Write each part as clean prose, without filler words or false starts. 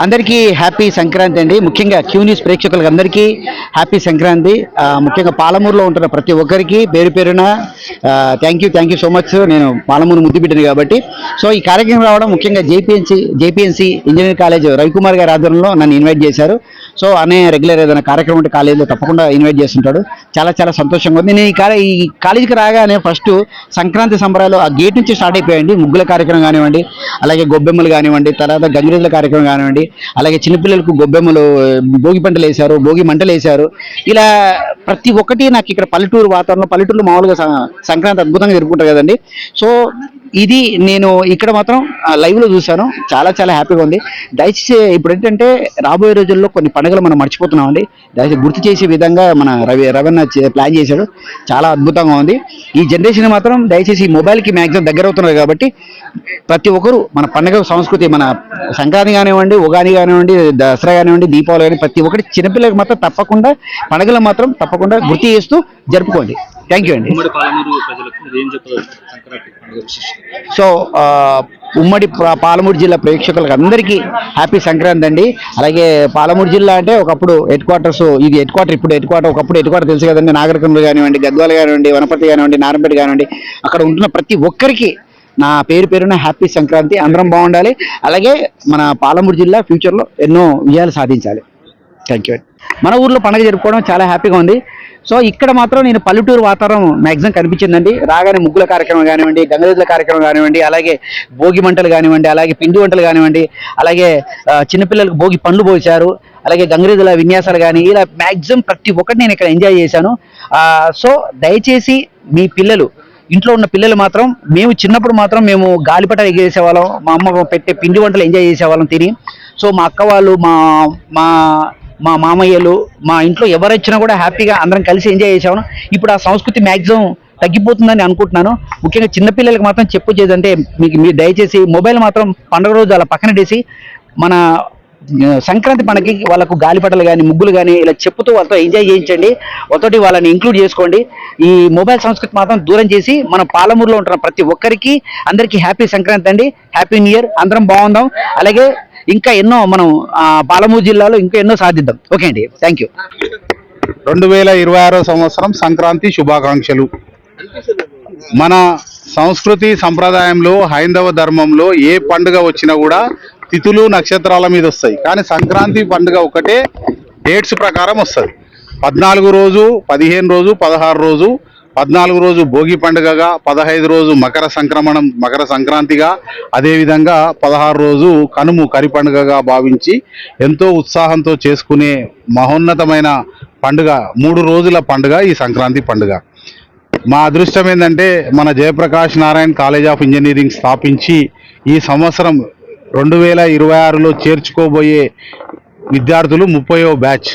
అందరికీ హ్యాపీ సంక్రాంతి అండి. ముఖ్యంగా క్యూ న్యూస్ ప్రేక్షకులకు అందరికీ హ్యాపీ సంక్రాంతి. ముఖ్యంగా పాలమూరులో ఉంటున్న ప్రతి ఒక్కరికి పేరు పేరున థ్యాంక్ యూ సో మచ్. నేను పాలమూరు ముద్దు బిడ్డను కాబట్టి సో ఈ కార్యక్రమం రావడం ముఖ్యంగా జేపీఎన్సీ ఇంజనీరింగ్ కాలేజ్ రవికుమార్ గారి ఆధ్వర్యంలో నన్ను ఇన్వైట్ చేశారు. సో అనే రెగ్యులర్ ఏదైనా కార్యక్రమం ఉంటే కాలేజీలో తప్పకుండా ఇన్వైట్ చేస్తుంటాడు. చాలా చాలా సంతోషంగా ఉంది. నేను ఈ కాలేజీకి రాగానే ఫస్ట్ సంక్రాంతి సంబరాలు ఆ గేట్ నుంచి స్టార్ట్ అయిపోయాయండి. ముగ్గుల కార్యక్రమం కానివ్వండి, అలాగే గొబ్బెమ్మలు కానివ్వండి, తర్వాత గంగిరెద్దుల కార్యక్రమం కానివ్వండి, అలాగే చిన్నపిల్లలకు గొబ్బెమ్మలు, భోగి పంటలు వేశారు, భోగి మంటలు వేశారు. ఇలా ప్రతి ఒక్కటి నాకు ఇక్కడ పల్లెటూరు వాతావరణం, పల్లెటూరులో మామూలుగా సంక్రాంతి అద్భుతంగా జరుపుకుంటారు కదండి. సో ఇది నేను ఇక్కడ మాత్రం లైవ్ లో చూశాను. చాలా చాలా హ్యాపీగా ఉంది. దయచేసి ఇప్పుడు ఏంటంటే రాబోయే రోజుల్లో కొన్ని పండుగలు మనం మర్చిపోతున్నామండి. దయచేసి గుర్తు చేసే విధంగా మన రవణ ప్లాన్ చేశాడు. చాలా అద్భుతంగా ఉంది. ఈ జనరేషన్ మాత్రం దయచేసి ఈ మొబైల్కి మ్యాక్సిమం దగ్గర అవుతున్నారు కాబట్టి ప్రతి ఒక్కరు మన పండుగ సంస్కృతి, మన సంక్రాంతి కానివ్వండి, ఉగాది కానివ్వండి, దసరా కానివ్వండి, దీపావళి కానీ ప్రతి ఒక్కటి చిన్నపిల్లలకు మాత్రం తప్పకుండా పండుగలు మాత్రం తప్పకుండా గుర్తు చేస్తూ జరుపుకోండి. థ్యాంక్ యూ అండి. సో ఉమ్మడి పాలమూరు జిల్లా ప్రేక్షకులకు అందరికీ హ్యాపీ సంక్రాంతి అండి. అలాగే పాలమూరు జిల్లా అంటే ఒకప్పుడు హెడ్ క్వార్టర్స్, ఇది హెడ్ క్వార్టర్, ఇప్పుడు హెడ్ క్వార్టర్, ఒకప్పుడు హెడ్ క్వార్టర్ తెలుసు కదండి. నాగరికంలో కానివ్వండి, గద్వాల కానివ్వండి, వనపర్తి కానివ్వండి, నారంపేట కానివ్వండి, అక్కడ ఉంటున్న ప్రతి ఒక్కరికి నా పేరున హ్యాపీ సంక్రాంతి. అందరం బాగుండాలి. అలాగే మన పాలమూరు జిల్లా ఫ్యూచర్లో ఎన్నో విజయాలు సాధించాలి. Thank you. మన ఊర్లో పండుగ జరుపుకోవడం చాలా హ్యాపీగా ఉంది. సో ఇక్కడ మాత్రం నేను పల్లెటూరు వాతావరణం మ్యాక్సిమం కనిపించిందండి. రాగానే ముగ్గుల కార్యక్రమం కానివ్వండి, గంగరెద్దుల కార్యక్రమం కానివ్వండి, అలాగే భోగి మంటలు కానివ్వండి, అలాగే పిండి వంటలు కానివ్వండి, అలాగే చిన్నపిల్లలకు భోగి పండ్లు పోసారు, అలాగే గంగరెద్దుల విన్యాసాలు కానీ, ఇలా మ్యాక్సిమం ప్రతి ఒక్కటి నేను ఇక్కడ ఎంజాయ్ చేశాను. సో దయచేసి మీ పిల్లలు, ఇంట్లో ఉన్న పిల్లలు మాత్రం, మేము చిన్నప్పుడు మాత్రం మేము గాలిపట ఎగేసేవాళ్ళం, మా అమ్మ పెట్టే పిండి వంటలు ఎంజాయ్ చేసేవాళ్ళం తిని. సో మా అక్క వాళ్ళు, మా మామయ్యలు, మా ఇంట్లో ఎవరొచ్చినా కూడా హ్యాపీగా అందరం కలిసి ఎంజాయ్ చేసేవాళ్ళం. ఇప్పుడు ఆ సంస్కృతి మ్యాక్సిమం తగ్గిపోతుందని అనుకుంటున్నాను. ముఖ్యంగా చిన్నపిల్లలకి మాత్రం చెప్పొచ్చేదంటే మీరు దయచేసి మొబైల్ మాత్రం పండుగ రోజు అలా పక్కనడేసి మన సంక్రాంతి పండుగకి వాళ్ళకు గాలిపటలు కానీ, ముగ్గులు కానీ ఇలా చెప్పుతూ వాళ్ళతో ఎంజాయ్ చేయించండి. వాళ్ళతోటి వాళ్ళని ఇంక్లూడ్ చేసుకోండి. ఈ మొబైల్ సంస్కృతి మాత్రం దూరం చేసి మన పాలమూరులో ఉంటున్న ప్రతి ఒక్కరికి అందరికీ హ్యాపీ సంక్రాంతి అండి. Happy new year. అందరం బాగుందాం. అలాగే ఇంకా ఎన్నో మనం పాలమూరు జిల్లాలో ఇంకా ఎన్నో సాధిద్దాం. ఓకే అండి, థ్యాంక్ యూ. 2026 సంవత్సరం సంక్రాంతి శుభాకాంక్షలు. మన సంస్కృతి సంప్రదాయంలో, హైందవ ధర్మంలో ఏ పండుగ వచ్చినా కూడా తిథులు నక్షత్రాల మీద వస్తాయి. కానీ సంక్రాంతి పండుగ ఒకటే డేట్స్ ప్రకారం వస్తుంది. 14 రోజు, 15 రోజు, 16 రోజు, 14 రోజు భోగి పండుగగా, 15 రోజు మకర సంక్రాంతిగా, అదేవిధంగా 16 రోజు కనుము కరి పండుగగా భావించి ఎంతో ఉత్సాహంతో చేసుకునే మహోన్నతమైన పండుగ, 3 రోజుల పండుగ ఈ సంక్రాంతి పండుగ. మా అదృష్టం ఏంటంటే మన Jayaprakash Narayan college of engineering స్థాపించి ఈ సంవత్సరం 2026లో చేర్చుకోబోయే విద్యార్థులు 30వ బ్యాచ్,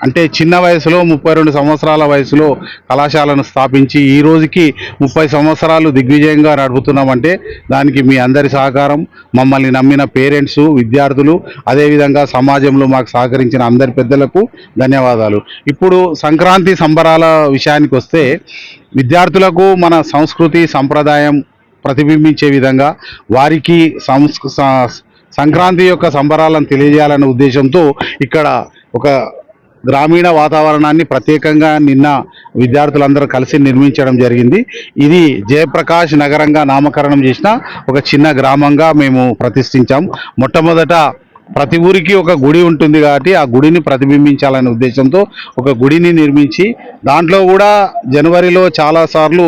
అంటే చిన్న వయసులో 32 సంవత్సరాల వయసులో కళాశాలను స్థాపించి ఈ రోజుకి 30 సంవత్సరాలు దిగ్విజయంగా నడుపుతున్నామంటే దానికి మీ అందరి సహకారం, మమ్మల్ని నమ్మిన పేరెంట్స్, విద్యార్థులు, అదేవిధంగా సమాజంలో మాకు సహకరించిన అందరి పెద్దలకు ధన్యవాదాలు. ఇప్పుడు సంక్రాంతి సంబరాల విషయానికి వస్తే విద్యార్థులకు మన సంస్కృతి సంప్రదాయం ప్రతిబింబించే విధంగా వారికి సంక్రాంతి యొక్క సంబరాలను తెలియజేయాలనే ఉద్దేశంతో ఇక్కడ ఒక గ్రామీణ వాతావరణాన్ని ప్రత్యేకంగా నిన్న విద్యార్థులందరూ కలిసి నిర్మించడం జరిగింది. ఇది జయప్రకాష్ నగరంగా నామకరణం చేసిన ఒక చిన్న గ్రామంగా మేము ప్రతిష్ఠించాం. మొట్టమొదట ప్రతి ఊరికి ఒక గుడి ఉంటుంది కాబట్టి ఆ గుడిని ప్రతిబింబించాలనే ఉద్దేశంతో ఒక గుడిని నిర్మించి, దాంట్లో కూడా జనవరిలో చాలాసార్లు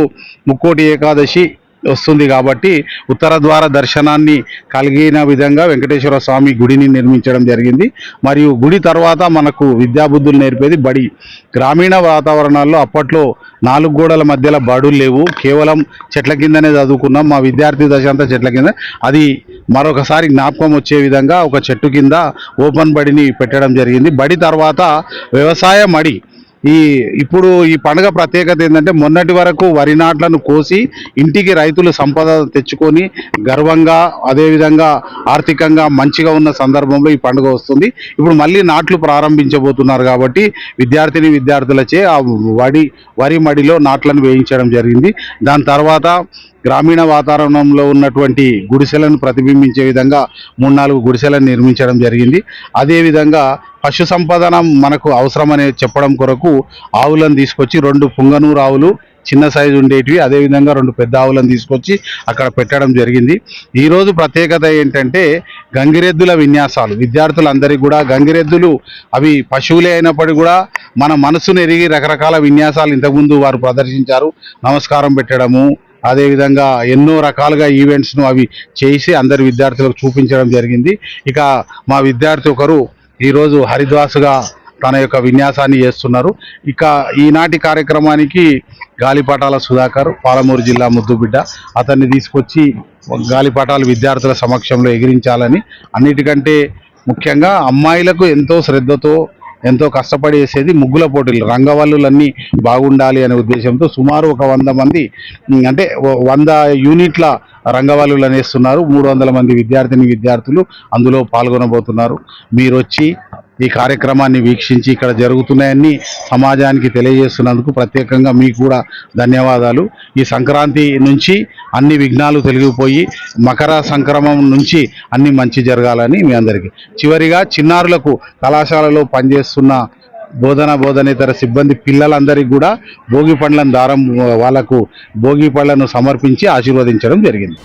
ముక్కోటి ఏకాదశి వస్తుంది కాబట్టి ఉత్తర ద్వార దర్శనాన్ని కలిగిన విధంగా వెంకటేశ్వర స్వామి గుడిని నిర్మించడం జరిగింది. మరియు గుడి తర్వాత మనకు విద్యాబుద్ధులు నేర్పేది బడి. గ్రామీణ వాతావరణాల్లో అప్పట్లో 4 గోడల మధ్యలో బడులు లేవు, కేవలం చెట్ల కిందనే చదువుకున్నాం. మా విద్యార్థి దశ అంతా చెట్ల కింద. అది మరొకసారి జ్ఞాపకం వచ్చే విధంగా ఒక చెట్టు కింద ఓపెన్ బడిని పెట్టడం జరిగింది. బడి తర్వాత వ్యవసాయ మడి. ఇప్పుడు ఈ పండుగ ప్రత్యేకత ఏంటంటే మొన్నటి వరకు వరి నాట్లను కోసి ఇంటికి రైతులు సంపద తెచ్చుకొని గర్వంగా, అదేవిధంగా ఆర్థికంగా మంచిగా ఉన్న సందర్భంలో ఈ పండుగ వస్తుంది. ఇప్పుడు మళ్ళీ నాట్లు ప్రారంభించబోతున్నారు కాబట్టి విద్యార్థులచే ఆ వరి మడిలో నాట్లను వేయించడం జరిగింది. దాని తర్వాత గ్రామీణ వాతావరణంలో ఉన్నటువంటి గుడిసెలను ప్రతిబింబించే విధంగా 3-4 గుడిసెలను నిర్మించడం జరిగింది. అదేవిధంగా పశు సంపదన మనకు అవసరమనే చెప్పడం కొరకు ఆవులను తీసుకొచ్చి 2 పుంగనూరు ఆవులు చిన్న సైజు ఉండేటివి, అదేవిధంగా 2 పెద్ద ఆవులను తీసుకొచ్చి అక్కడ పెట్టడం జరిగింది. ఈరోజు ప్రత్యేకత ఏంటంటే గంగిరెద్దుల విన్యాసాలు. విద్యార్థులందరికీ కూడా గంగిరెద్దులు అవి పశువులే అయినప్పటికీ కూడా మన మనసును ఎరిగి రకరకాల విన్యాసాలు ఇంతకుముందు వారు ప్రదర్శించారు. నమస్కారం పెట్టడము, అదేవిధంగా ఎన్నో రకాలుగా ఈవెంట్స్ను అవి చేసి అందరి విద్యార్థులకు చూపించడం జరిగింది. ఇక మా విద్యార్థి ఒకరు ఈరోజు హరిద్వాసుగా తన యొక్క విన్యాసాన్ని చేస్తున్నారు. ఇక ఈనాటి కార్యక్రమానికి గాలిపటాల సుధాకర్, పాలమూరు జిల్లా ముద్దుబిడ్డ, అతన్ని తీసుకొచ్చి గాలిపటాలు విద్యార్థుల సమక్షంలో ఎగిరించాలని, అన్నిటికంటే ముఖ్యంగా అమ్మాయిలకు ఎంతో శ్రద్ధతో ఎంతో కష్టపడి చేసేది ముగ్గుల పోటీలు, రంగవల్లులన్నీ బాగుండాలి అనే ఉద్దేశంతో సుమారు ఒక 100 మంది అంటే 100 యూనిట్ల రంగవల్లులు అనేస్తున్నారు. 300 మంది విద్యార్థులు అందులో పాల్గొనబోతున్నారు. మీరు వచ్చి ఈ కార్యక్రమాన్ని వీక్షించి ఇక్కడ జరుగుతున్నాయన్నీ సమాజానికి తెలియజేస్తున్నందుకు ప్రత్యేకంగా మీకు కూడా ధన్యవాదాలు. ఈ సంక్రాంతి నుంచి అన్ని విఘ్నాలు తొలగిపోయి మకర సంక్రమం నుంచి అన్ని మంచి జరగాలని మీ అందరికీ. చివరిగా చిన్నారులకు కళాశాలలో పనిచేస్తున్న బోధనేతర సిబ్బంది పిల్లలందరికీ కూడా భోగి పండ్లను వాళ్లకు భోగి పళ్లను సమర్పించి ఆశీర్వదించడం జరిగింది.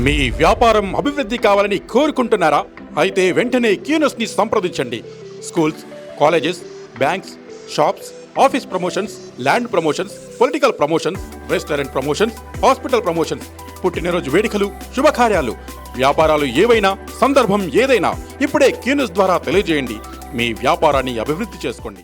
మీ వ్యాపారం అభివృద్ధి కావాలని కోరుకుంటున్నారా? అయితే వెంటనే క్యూనస్ ని సంప్రదించండి. Schools, colleges, banks, shops, office promotions, land promotions, political promotions, restaurant promotions, hospital promotions, పుట్టినరోజు వేడుకలు, శుభకార్యాలు, వ్యాపారాలు ఏవైనా, సందర్భం ఏదైనా ఇప్పుడే క్యూనస్ ద్వారా తెలియజేయండి. మీ వ్యాపారాన్ని అభివృద్ధి చేసుకోండి.